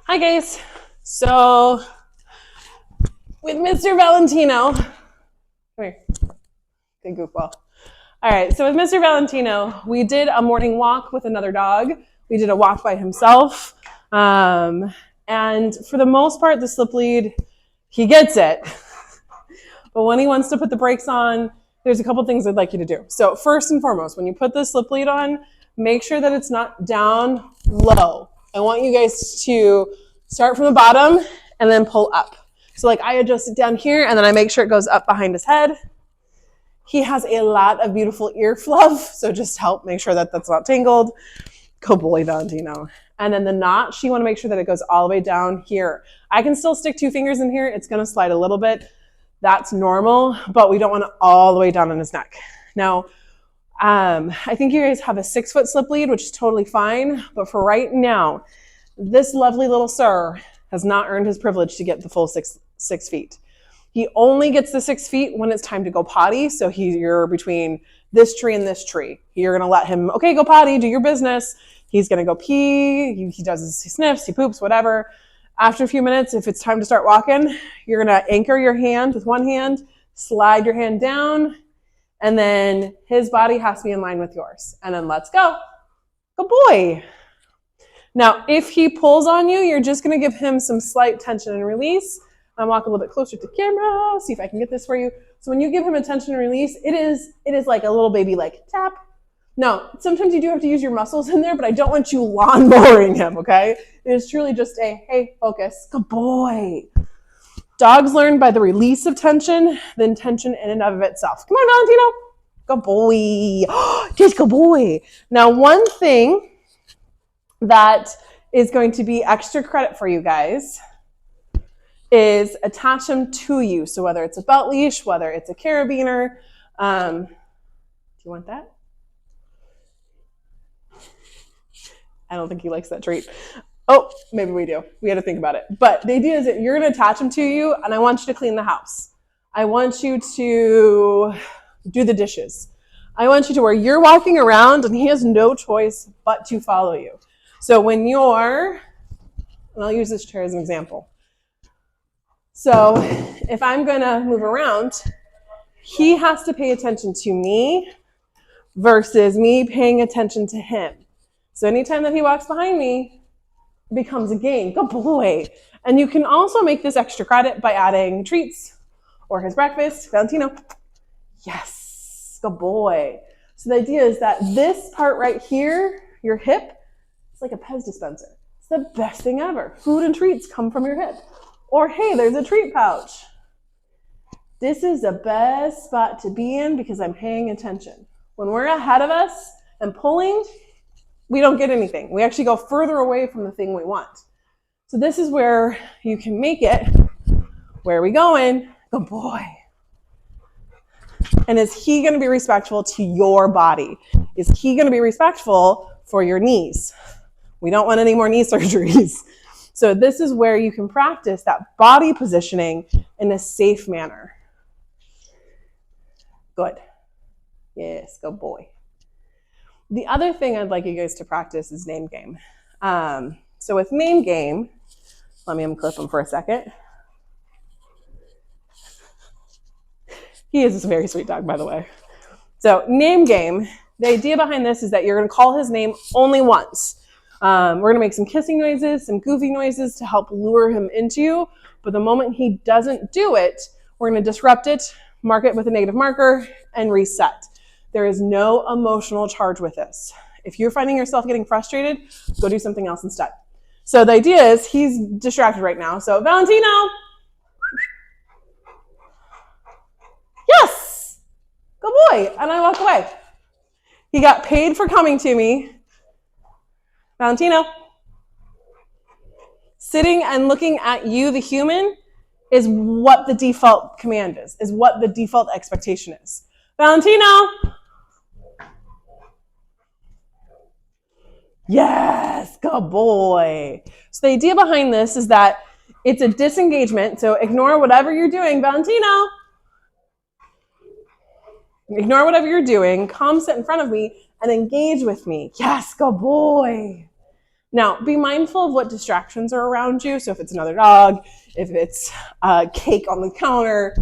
Hi guys. So with Mr. Valentino, come here, good goofball. All right, so with Mr. Valentino, we did a morning walk with another dog. We did a walk by himself. And for the most part, the slip lead, he gets it. But when he wants to put the brakes on, there's a couple things I'd like you to do. So first and foremost, when you put the slip lead on, make sure that it's not down low. I want you guys to start from the bottom and then pull up. So like I adjust it down here and then I make sure it goes up behind his head. He has a lot of beautiful ear fluff, so just help make sure that that's not tangled. Good boy, Valentino. And then the notch, you want to make sure that it goes all the way down here. I can still stick 2 fingers in here. It's going to slide a little bit. That's normal, but we don't want it all the way down on his neck. Now, I think you guys have a 6-foot slip lead, which is totally fine. But for right now, this lovely little sir has not earned his privilege to get the full six feet. He only gets the 6 feet when it's time to go potty. So you're between this tree and this tree. You're going to let him, okay, go potty, do your business. He's going to go pee. He does he sniffs, he poops, whatever. After a few minutes, if it's time to start walking, you're going to anchor your hand with one hand, slide your hand down, and then his body has to be in line with yours. And then let's go. Good boy. Now, if he pulls on you, you're just going to give him some slight tension and release. I'm walking a little bit closer to camera, see if I can get this for you. So when you give him a tension and release, it is like a little baby like tap. Now, sometimes you do have to use your muscles in there, but I don't want you lawnmowering him, okay? It is truly just a, hey, focus. Good boy. Dogs learn by the release of tension, then tension in and of itself. Come on, Valentino. Good boy. Just good boy. Now, one thing that is going to be extra credit for you guys is attach them to you. So whether it's a belt leash, whether it's a carabiner, do you want that? I don't think he likes that treat. Oh, maybe we do. We had to think about it. But the idea is that you're going to attach them to you, and I want you to clean the house. I want you to do the dishes. I want you to where you're walking around, and he has no choice but to follow you. So when you're, and I'll use this chair as an example. So if I'm going to move around, he has to pay attention to me versus me paying attention to him. So anytime that he walks behind me, it becomes a game. Good boy. And you can also make this extra credit by adding treats or his breakfast. Valentino. Yes. Good boy. So the idea is that this part right here, your hip, it's like a Pez dispenser. It's the best thing ever. Food and treats come from your hip. Or, hey, there's a treat pouch. This is the best spot to be in because I'm paying attention. When we're ahead of us and pulling, we don't get anything. We actually go further away from the thing we want. So this is where you can make it. Where are we going? Good boy. And is he going to be respectful to your body? Is he going to be respectful for your knees? We don't want any more knee surgeries. So this is where you can practice that body positioning in a safe manner. Good. Yes, good boy. The other thing I'd like you guys to practice is name game. So with name game, let me unclip him for a second. He is a very sweet dog, by the way. So name game, the idea behind this is that you're going to call his name only once. We're going to make some kissing noises, some goofy noises to help lure him into you. But the moment he doesn't do it, we're going to disrupt it, mark it with a negative marker, and reset. There is no emotional charge with this. If you're finding yourself getting frustrated, go do something else instead. So the idea is he's distracted right now. So Valentino. Yes. Good boy. And I walk away. He got paid for coming to me. Valentino. Sitting and looking at you, the human, is what the default command is what the default expectation is. Valentino. Yes, good boy. So the idea behind this is that it's a disengagement. So ignore whatever you're doing. Valentino. Ignore whatever you're doing. Come sit in front of me and engage with me. Yes, good boy. Now, be mindful of what distractions are around you. So if it's another dog, if it's a cake on the counter,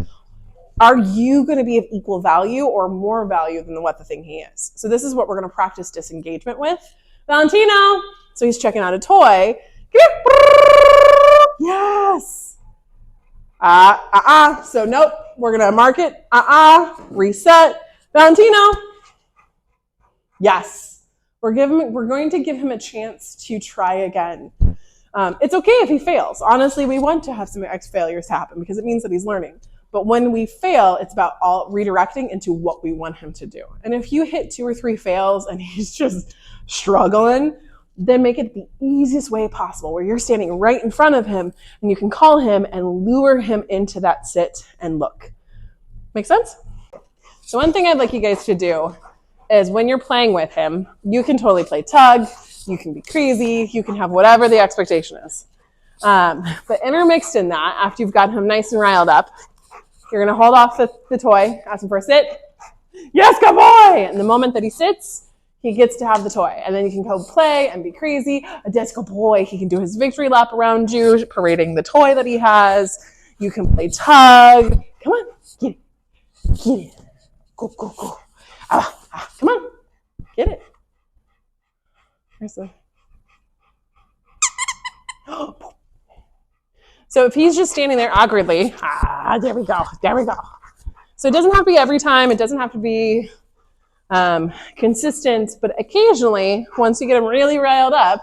are you going to be of equal value or more value than what the thing he is? So this is what we're going to practice disengagement with. Valentino. So he's checking out a toy. Yes. So nope. We're going to mark it. Reset. Valentino. Yes. We're going to give him a chance to try again. It's okay if he fails. Honestly, we want to have some failures happen because it means that he's learning. But when we fail, it's about all redirecting into what we want him to do. And if you hit 2 or 3 fails and he's just struggling, then make it the easiest way possible where you're standing right in front of him and you can call him and lure him into that sit and look. Make sense? So one thing I'd like you guys to do is when you're playing with him, you can totally play tug, you can be crazy, you can have whatever the expectation is. But intermixed in that, after you've got him nice and riled up, you're going to hold off the toy, ask him for a sit. Yes, good boy! And the moment that he sits, he gets to have the toy. And then you can go play and be crazy. A disco boy, he can do his victory lap around you, parading the toy that he has. You can play tug. Come on, get it. Get it. Go, go, go. Come on, get it. Where's the... So if he's just standing there awkwardly, there we go. So it doesn't have to be every time. It doesn't have to be consistent, but occasionally, once you get him really riled up,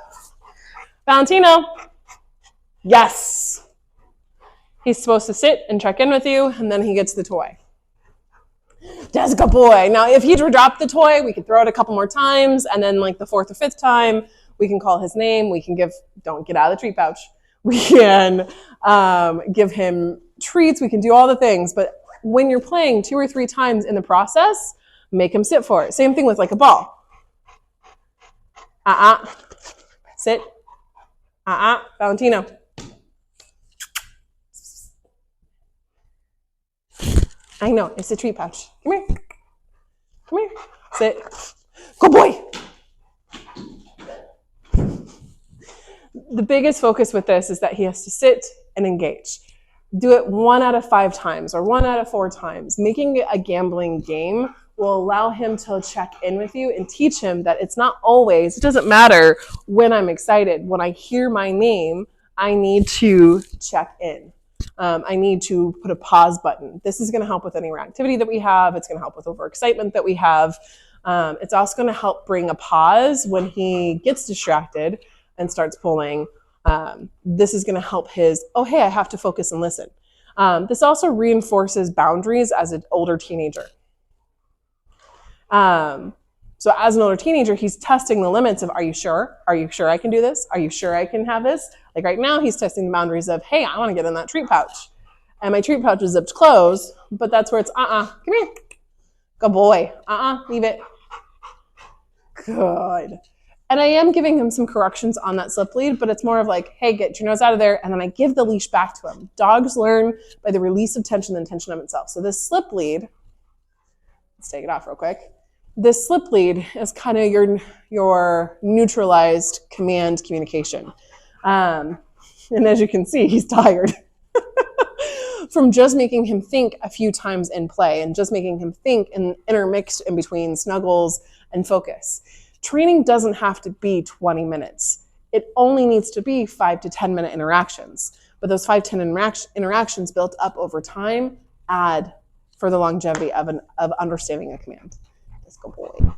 Valentino, yes. He's supposed to sit and check in with you, and then he gets the toy. Jessica boy. Now, if he dropped the toy, we could throw it a couple more times, and then like the 4th or 5th time, we can call his name. We can don't get out of the treat pouch. We can give him treats. We can do all the things. But when you're playing 2 or 3 times in the process, make him sit for it. Same thing with like a ball. Sit. Valentino. I know, it's a treat pouch. Come here. Come here. Sit. Good boy. The biggest focus with this is that he has to sit and engage. Do it 1 out of 5 times or 1 out of 4 times. Making it a gambling game will allow him to check in with you and teach him that it's not always, it doesn't matter when I'm excited. When I hear my name, I need to check in. I need to put a pause button. This is going to help with any reactivity that we have. It's going to help with overexcitement that we have. It's also going to help bring a pause when he gets distracted and starts pulling. This is going to help his, oh, hey, I have to focus and listen. This also reinforces boundaries as an older teenager. So as an older teenager, he's testing the limits of, are you sure? Are you sure I can do this? Are you sure I can have this? Like right now, he's testing the boundaries of, hey, I want to get in that treat pouch. And my treat pouch is zipped closed, but that's where it's, come here. Good boy. Leave it. Good. And I am giving him some corrections on that slip lead, but it's more of like, hey, get your nose out of there. And then I give the leash back to him. Dogs learn by the release of tension and tension of itself. So this slip lead, let's take it off real quick. This slip lead is kind of your neutralized command communication. And as you can see, he's tired from just making him think a few times in play and just making him think and intermixed in between snuggles and focus. Training doesn't have to be 20 minutes. It only needs to be 5 to 10 minute interactions. But those 5 to 10 interactions built up over time add for the longevity of understanding a command. Let's go, boy.